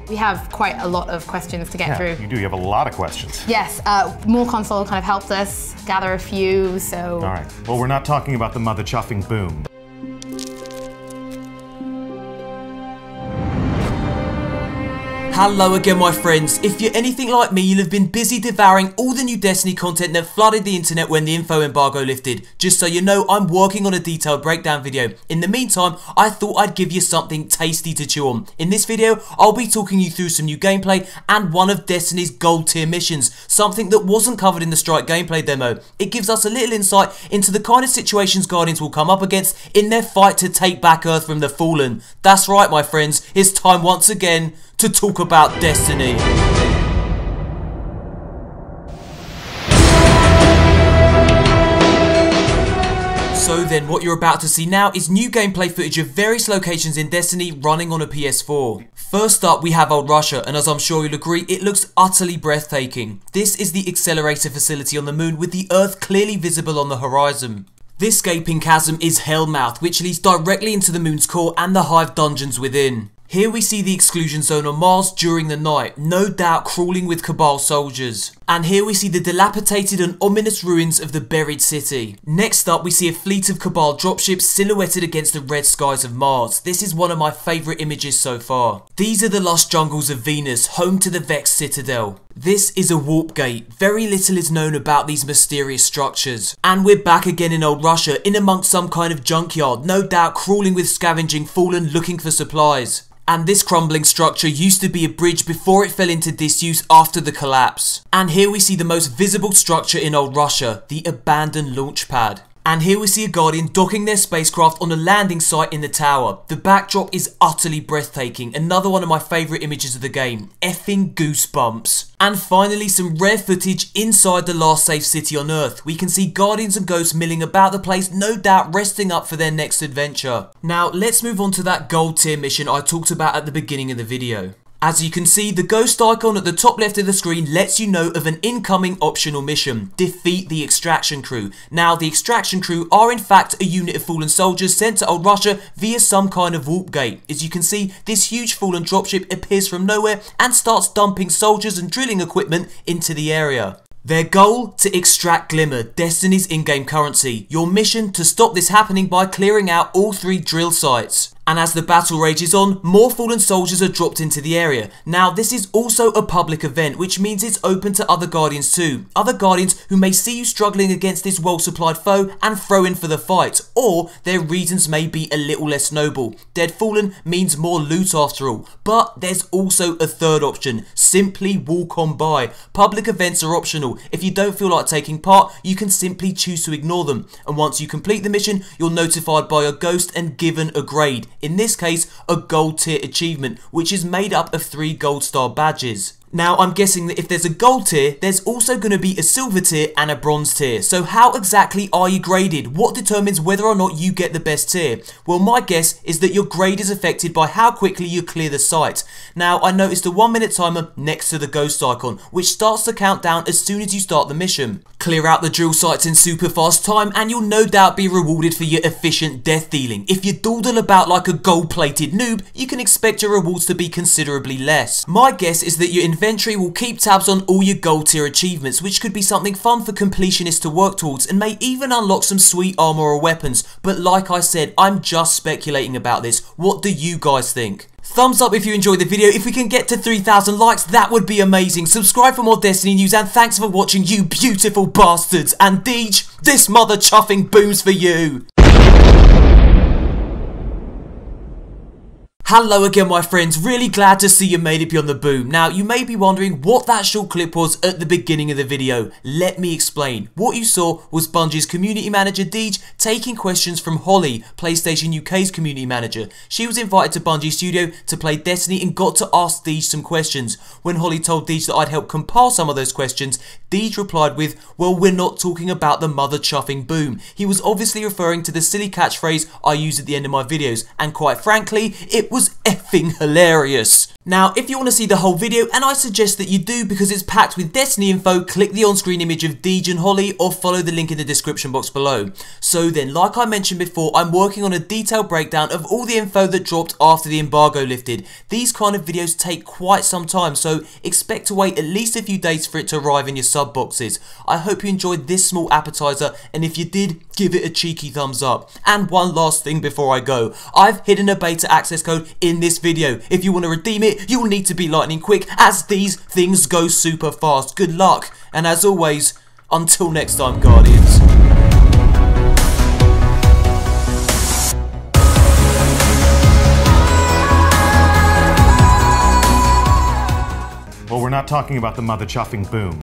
We have quite a lot of questions to get through. You do, you have a lot of questions. Yes, More Console kind of helped us gather a few, so... All right, well, we're not talking about the mother chuffing boom. Hello again, my friends. If you're anything like me, you'll have been busy devouring all the new Destiny content that flooded the internet when the info embargo lifted. Just so you know, I'm working on a detailed breakdown video. In the meantime, I thought I'd give you something tasty to chew on. In this video, I'll be talking you through some new gameplay and one of Destiny's gold tier missions, something that wasn't covered in the Strike gameplay demo. It gives us a little insight into the kind of situations Guardians will come up against in their fight to take back Earth from the Fallen. That's right, my friends, it's time once again to talk about Destiny. So then, what you're about to see now is new gameplay footage of various locations in Destiny running on a PS4. First up, we have Old Russia, and as I'm sure you'll agree, it looks utterly breathtaking. This is the accelerator facility on the moon with the Earth clearly visible on the horizon. This gaping chasm is Hellmouth, which leads directly into the moon's core and the Hive dungeons within. Here we see the exclusion zone on Mars during the night, no doubt crawling with Cabal soldiers. And here we see the dilapidated and ominous ruins of the buried city. Next up we see a fleet of Cabal dropships silhouetted against the red skies of Mars. This is one of my favourite images so far. These are the lush jungles of Venus, home to the Vex Citadel. This is a warp gate. Very little is known about these mysterious structures. And we're back again in Old Russia, in amongst some kind of junkyard, no doubt crawling with scavenging Fallen looking for supplies. And this crumbling structure used to be a bridge before it fell into disuse after the collapse. And here we see the most visible structure in Old Russia, the abandoned launch pad. And here we see a Guardian docking their spacecraft on a landing site in the tower. The backdrop is utterly breathtaking, another one of my favourite images of the game. Effing goosebumps. And finally, some rare footage inside the last safe city on Earth. We can see Guardians and Ghosts milling about the place, no doubt resting up for their next adventure. Now, let's move on to that gold tier mission I talked about at the beginning of the video. As you can see, the ghost icon at the top left of the screen lets you know of an incoming optional mission. Defeat the Extraction Crew. Now, the Extraction Crew are in fact a unit of Fallen soldiers sent to Old Russia via some kind of warp gate. As you can see, this huge Fallen dropship appears from nowhere and starts dumping soldiers and drilling equipment into the area. Their goal? To extract Glimmer, Destiny's in-game currency. Your mission? To stop this happening by clearing out all 3 drill sites. And as the battle rages on, more Fallen soldiers are dropped into the area. Now, this is also a public event, which means it's open to other Guardians too. Other Guardians who may see you struggling against this well-supplied foe and throw in for the fight, or their reasons may be a little less noble. Dead Fallen means more loot after all. But there's also a third option, simply walk on by. Public events are optional. If you don't feel like taking part, you can simply choose to ignore them. And once you complete the mission, you're notified by a ghost and given a grade. In this case, a gold tier achievement, which is made up of 3 gold star badges. Now, I'm guessing that if there's a gold tier, there's also going to be a silver tier and a bronze tier. So how exactly are you graded? What determines whether or not you get the best tier? Well, my guess is that your grade is affected by how quickly you clear the site. Now, I noticed a 1-minute timer next to the ghost icon, which starts to count down as soon as you start the mission. Clear out the drill sites in super fast time and you'll no doubt be rewarded for your efficient death dealing. If you dawdle about like a gold-plated noob, you can expect your rewards to be considerably less. My guess is that your inventory will keep tabs on all your gold tier achievements, which could be something fun for completionists to work towards and may even unlock some sweet armor or weapons. But like I said, I'm just speculating about this. What do you guys think? Thumbs up if you enjoyed the video. If we can get to 3,000 likes, that would be amazing. Subscribe for more Destiny news, and thanks for watching, you beautiful bastards. And Deej, this mother chuffing booms for you. Hello again, my friends, really glad to see you made it beyond the boom. Now, you may be wondering what that short clip was at the beginning of the video. Let me explain. What you saw was Bungie's community manager Deej taking questions from Holly, PlayStation UK's community manager. She was invited to Bungie Studio to play Destiny and got to ask Deej some questions. When Holly told Deej that I'd help compile some of those questions, Deej replied with, "Well, we're not talking about the mother chuffing boom." He was obviously referring to the silly catchphrase I use at the end of my videos, and quite frankly, it was effing hilarious. Now, if you want to see the whole video, and I suggest that you do because it's packed with Destiny info, click the on-screen image of Deej and Holly or follow the link in the description box below. So then, like I mentioned before, I'm working on a detailed breakdown of all the info that dropped after the embargo lifted. These kind of videos take quite some time, so expect to wait at least a few days for it to arrive in your sub boxes. I hope you enjoyed this small appetizer, and if you did, give it a cheeky thumbs up. And one last thing before I go, I've hidden a beta access code in this video. If you want to redeem it, you'll need to be lightning quick, as these things go super fast. Good luck, and as always, until next time, Guardians. Well, we're not talking about the mother chuffing boom.